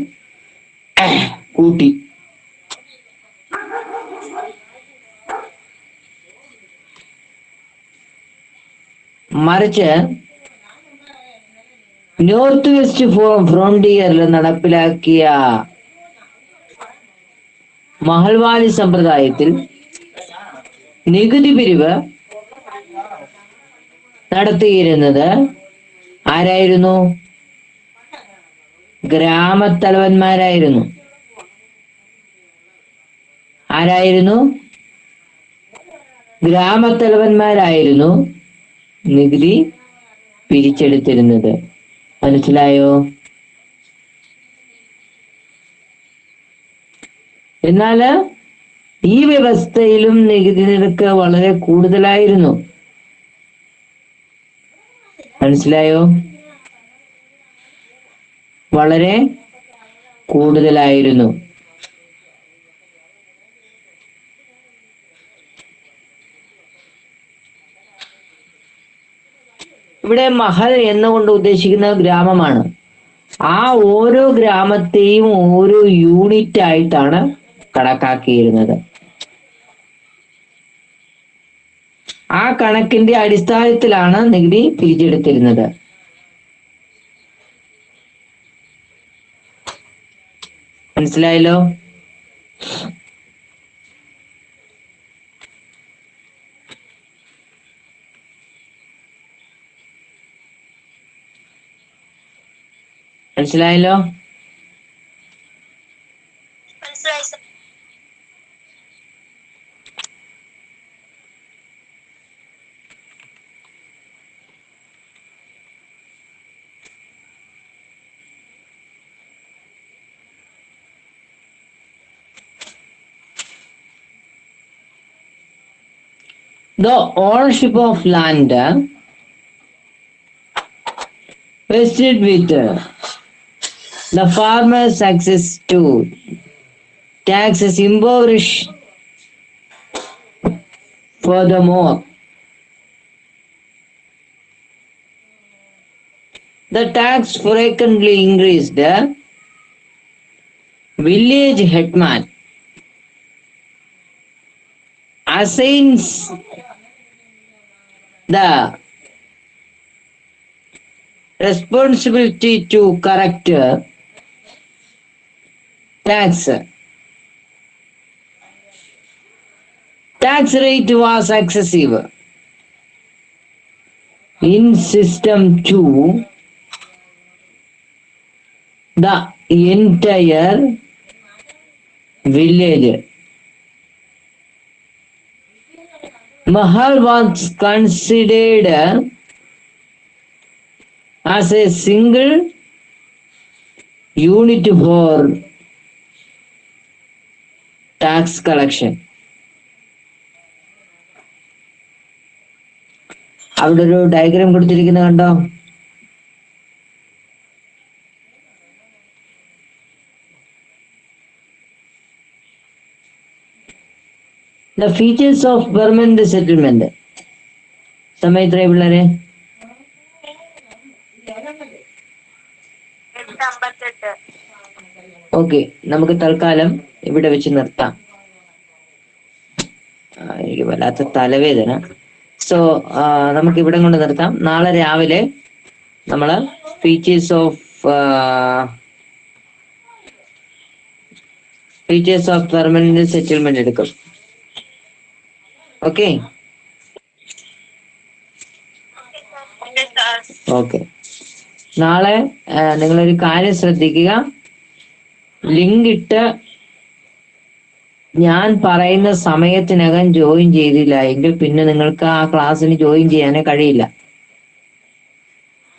[SPEAKER 1] കൂട്ടി. മറിച്ച് നോർത്ത് വെസ്റ്റ് ഫ്രോണ്ടിയറിൽ നടപ്പിലാക്കിയ മഹൽവാലി സമ്പ്രദായത്തിൽ നികുതി പിരിവ് നടത്തിയിരുന്നത് ആരായിരുന്നു? ഗ്രാമത്തലവന്മാരായിരുന്നു. ആരായിരുന്നു? ഗ്രാമത്തലവന്മാരായിരുന്നു നികുതി പിരിച്ചെടുത്തിരുന്നത്. മനസ്സിലായോ? എന്നാല് ഈ വ്യവസ്ഥയിലും നികുതി നിരക്ക് വളരെ കൂടുതലായിരുന്നു. മനസ്സിലായോ? വളരെ കൂടുതലായിരുന്നു. ഇവിടെ മഹൽ എന്നുകൊണ്ട് ഉദ്ദേശിക്കുന്നത് ഗ്രാമമാണ്. ആ ഓരോ ഗ്രാമത്തെയും ഓരോ യൂണിറ്റ് ആയിട്ടാണ് കണക്കാക്കിയിരുന്നത്. ആ കണക്കിന്റെ അടിസ്ഥാനത്തിലാണ് നികുതി പിരിച്ചെടുത്തിരുന്നത്. മനസ്സിലായല്ലോ? മനസ്സിലായല്ലോ?
[SPEAKER 3] മനസ്സിലായി sir.
[SPEAKER 1] The ownership of land vested with the farmer's access to taxes impoverished. Furthermore, the tax frequently increased. Village headman assigns the responsibility to correct tax. Tax rate was excessive. In system 2, the entire village. Mahal was considered as a single unit for tax collection. അവിടെ ഒരു diagram കൊടുത്തിരിക്കുന്നത് കണ്ടോ? The features of permanent settlement. സമയം എത്രയായി പിള്ളേരെ?
[SPEAKER 3] 8:58.
[SPEAKER 1] Okay, നമുക്ക് തൽക്കാലം ഇവിടെ വെച്ച് നിർത്താം. എനിക്ക് വല്ലാത്ത തലവേദന. സോ നമുക്ക് ഇവിടെ കൊണ്ട് നിർത്താം. നാളെ രാവിലെ നമ്മള് ഫീച്ചേഴ്സ് ഓഫ് പെർമനന്റ് സെറ്റിൽമെന്റ് എടുക്കും. Okay
[SPEAKER 3] okay sir.
[SPEAKER 1] ഓക്കെ. നാളെ നിങ്ങളൊരു കാര്യം ശ്രദ്ധിക്കുക. ലിങ്ക് ഇട്ട് ഞാൻ പറയുന്ന സമയത്തിനകം ജോയിൻ ചെയ്തില്ല എങ്കിൽ പിന്നെ നിങ്ങൾക്ക് ആ ക്ലാസ്സിന് ജോയിൻ ചെയ്യാനേ കഴിയില്ല.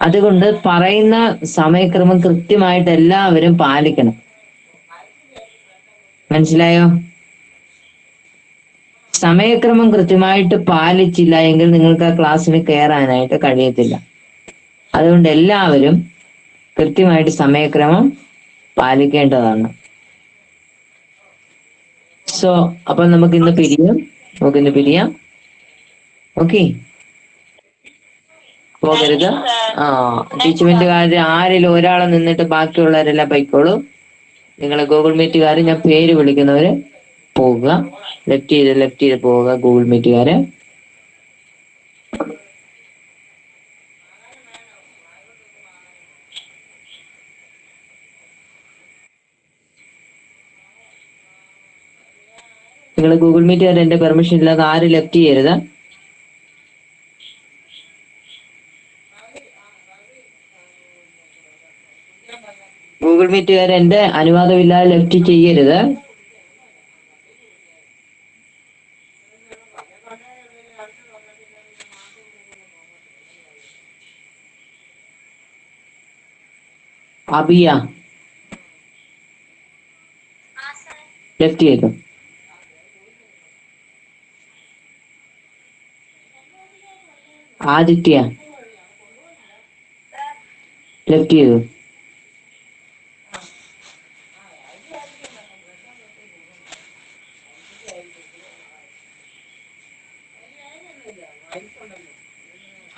[SPEAKER 1] അതുകൊണ്ട് പറയുന്ന സമയക്രമം കൃത്യമായിട്ട് എല്ലാവരും പാലിക്കണം. മനസ്സിലായോ? സമയക്രമം കൃത്യമായിട്ട് പാലിച്ചില്ല എങ്കിൽ നിങ്ങൾക്ക് ആ ക്ലാസ്സിന് കയറാനായിട്ട് കഴിയത്തില്ല. അതുകൊണ്ട് എല്ലാവരും കൃത്യമായിട്ട് സമയക്രമം പാലിക്കേണ്ടതാണ്. സോ അപ്പൊ നമുക്ക് ഇന്ന് പിരിയാം. ഓക്കെ, പോകരുത്. ടീച്ച്മെന്റുകാര് ആരെങ്കിലും ഒരാളെ നിന്നിട്ട് ബാക്കിയുള്ളവരെല്ലാം പൊയ്ക്കോളൂ. നിങ്ങൾ ഗൂഗിൾ മീറ്റുകാർ ഞാൻ പേര് വിളിക്കുന്നവര് പോവുക. ലെഫ്റ്റ് ചെയ്ത് പോവുക ഗൂഗിൾ മീറ്റുകാര്. നിങ്ങൾ ഗൂഗിൾ മീറ്റ് വരെ എന്റെ പെർമിഷൻ ഇല്ലാതെ ആരും ലെഫ്റ്റ് ചെയ്യരുത്. ഗൂഗിൾ മീറ്റ് വരെ എന്റെ അനുവാദമില്ലാതെ ലെഫ്റ്റ് ചെയ്യരുത്. അബിയ ലെഫ്റ്റ് ചെയ്തു. ആദിത്യ ലെഫ്റ്റ് ചെയ്തു.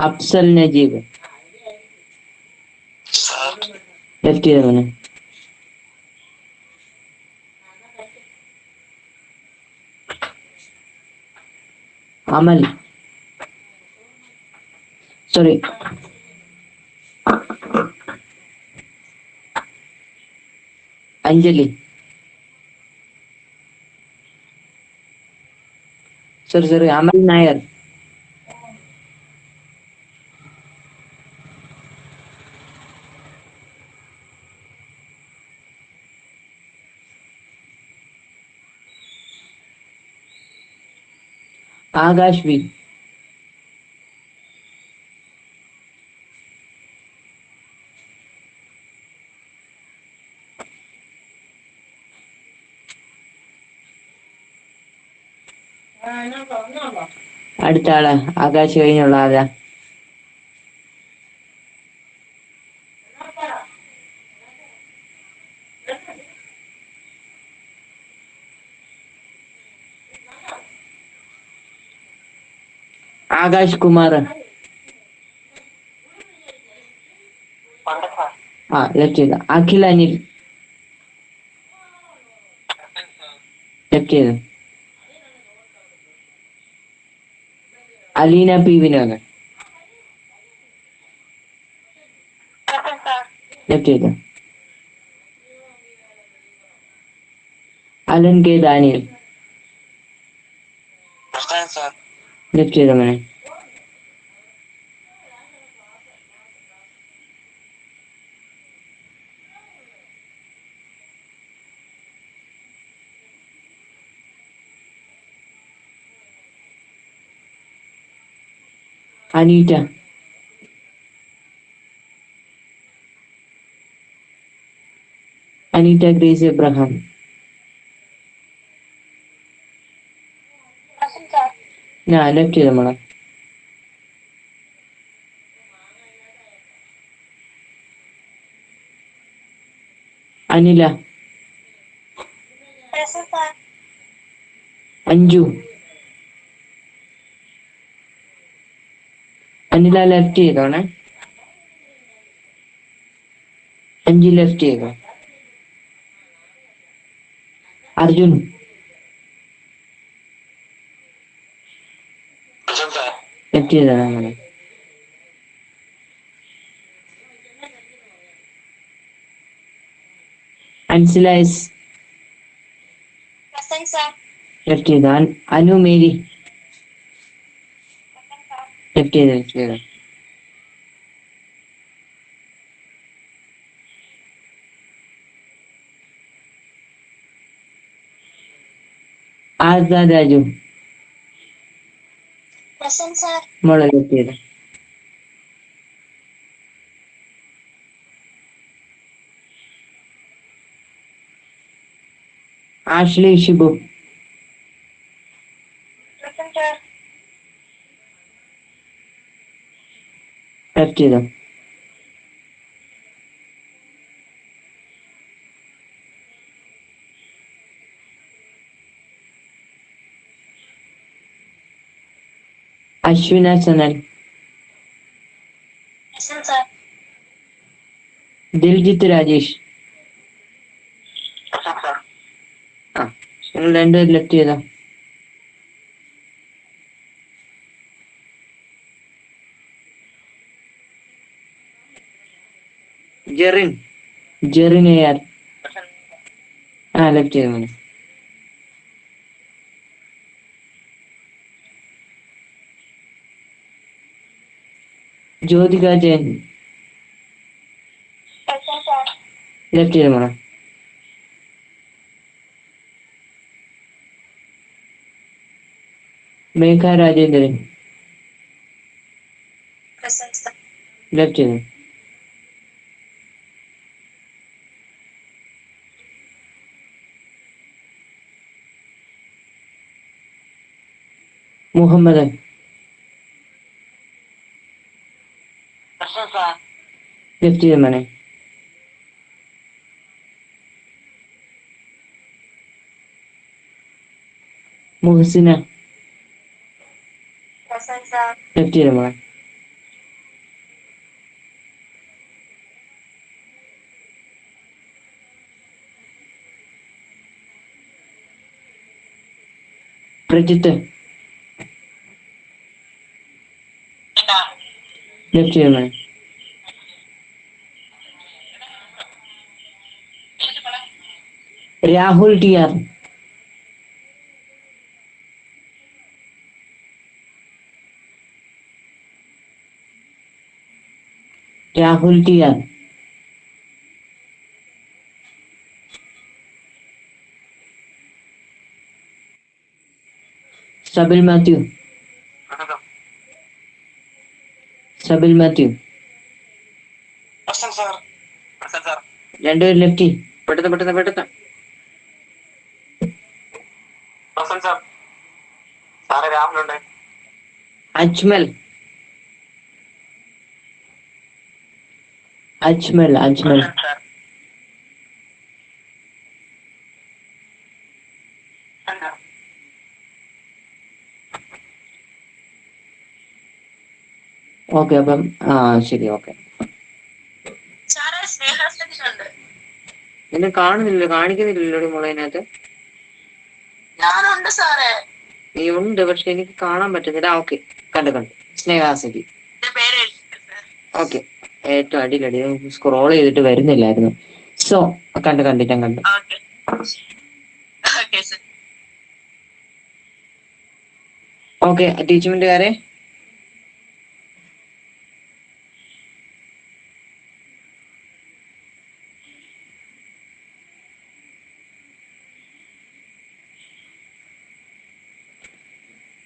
[SPEAKER 1] അഫ്സൽ നജീബ് ലെഫ്റ്റ് ചെയ്തു മോനെ. അമൽ സോറി അഞ്ജലി സോറി അമൽ നായർ ആകാശ് വി അടുത്ത ആള് ആകാശ് കഴിഞ്ഞുള്ള ആളാ. ആകാശ് കുമാർ ലെഫ്റ്റ് ചെയ്ത. അഖിൽ അനിൽ ലെഫ്റ്റ് ചെയ്ത. അലീന പി വിനോദ് ലെഫ്റ്റ് ചെയ്ത. അലൻ കെ ദാനിയൽ ലെഫ്റ്റ് ചെയ്ത മോനെ. അനീറ്റ ഗ്രേസ് എബ്രഹാം ഞാൻ ലെഫ്റ്റ് ചെയ്ത മോളെ. അനില അഞ്ജു അനില ലെഫ്റ്റ് ചെയ്തോണേ. അഞ്ചു ലെഫ്റ്റ് ചെയ്തോ. അർജുൻ ലെഫ്റ്റ് ചെയ്തോണേ അങ്ങനെ. അൻസിലൈസ് ലെഫ്റ്റ് ചെയ്തോ. അനു മേരി ലെഫ്റ്റ് ചെയ്തോ. ആർദ്ര രാജു മോളെ ലെഫ്റ്റ് ചെയ്തോ. ആഷ്ലി ഷിബു ലെഫ്റ്റ് ചെയ്തോ. അശ്വിന സനൽ ദിൽജിത്ത് രാജേഷ് നിങ്ങൾ രണ്ടുപേരും ലെഫ്റ്റ് ചെയ്തോ. ജെറിൻ എ ആർ ലെഫ്റ്റ് ചെയ്തോ മോനെ. Jyothika Jayan
[SPEAKER 3] Present, sir.
[SPEAKER 1] Left ചെയ്ത് മോളെ. മേഘ രാജേന്ദ്രൻ
[SPEAKER 3] Present, sir.
[SPEAKER 1] ലെഫ്റ്റ് ചെയ്ത്. Muhammad
[SPEAKER 3] Present, sir.
[SPEAKER 1] ലെഫ്റ്റ് ചെയ്ത് മോനെ. Muhasina
[SPEAKER 3] Present, sir.
[SPEAKER 1] ലെഫ്റ്റ് ചെയ്ത് മോളെ. പ്രജിത്ത് ലെഫ്റ്റ് ചെയ്ത് മോനെ. Rahul T R Rahul T R Sabil Mathew Sabil Mathew
[SPEAKER 3] Present, sir. Present, sir.
[SPEAKER 1] രണ്ടുപേരും ലെഫ്റ്റ്. പെട്ടെന്ന് പെട്ടെന്ന് പെട്ടെന്ന്.
[SPEAKER 3] Present, sir. സാറേ രാഹുലുണ്ട്.
[SPEAKER 1] അജ്മൽ അജ്മൽ അജ്മൽ
[SPEAKER 3] Sir.
[SPEAKER 1] ഓക്കെ. അപ്പം ശരി. ഓക്കെ.
[SPEAKER 3] സാറേ സ്നേഹാസനുണ്ട്.
[SPEAKER 1] എന്നെ കാണുന്നില്ലല്ലോ, കാണിക്കുന്നില്ലല്ലോ മോളെ അതിനകത്ത്.
[SPEAKER 3] ഞാനുണ്ട് സാറേ.
[SPEAKER 1] നീ ഉണ്ട്, പക്ഷെ എനിക്ക് കാണാൻ പറ്റുന്നില്ല. ഓക്കെ, കണ്ടു കണ്ടു. സ്നേഹാസിറ്റി.
[SPEAKER 3] എന്റെ പേര് എഴുതിയിട്ടുണ്ട്, sir.
[SPEAKER 1] ഓക്കെ, ഏറ്റവും അടിയിലടി സ്ക്രോൾ ചെയ്തിട്ട് വരുന്നില്ലായിരുന്നു. സോ കണ്ടു കണ്ടു ഞാൻ കണ്ടു.
[SPEAKER 3] Okay. Okay, sir.
[SPEAKER 1] ഓക്കെ, ടീച്ച്മെന്റുകാരെ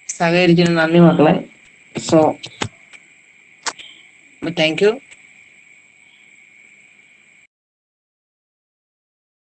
[SPEAKER 1] സഹകരിച്ചതിന് നന്ദി മക്കളെ. So thank you.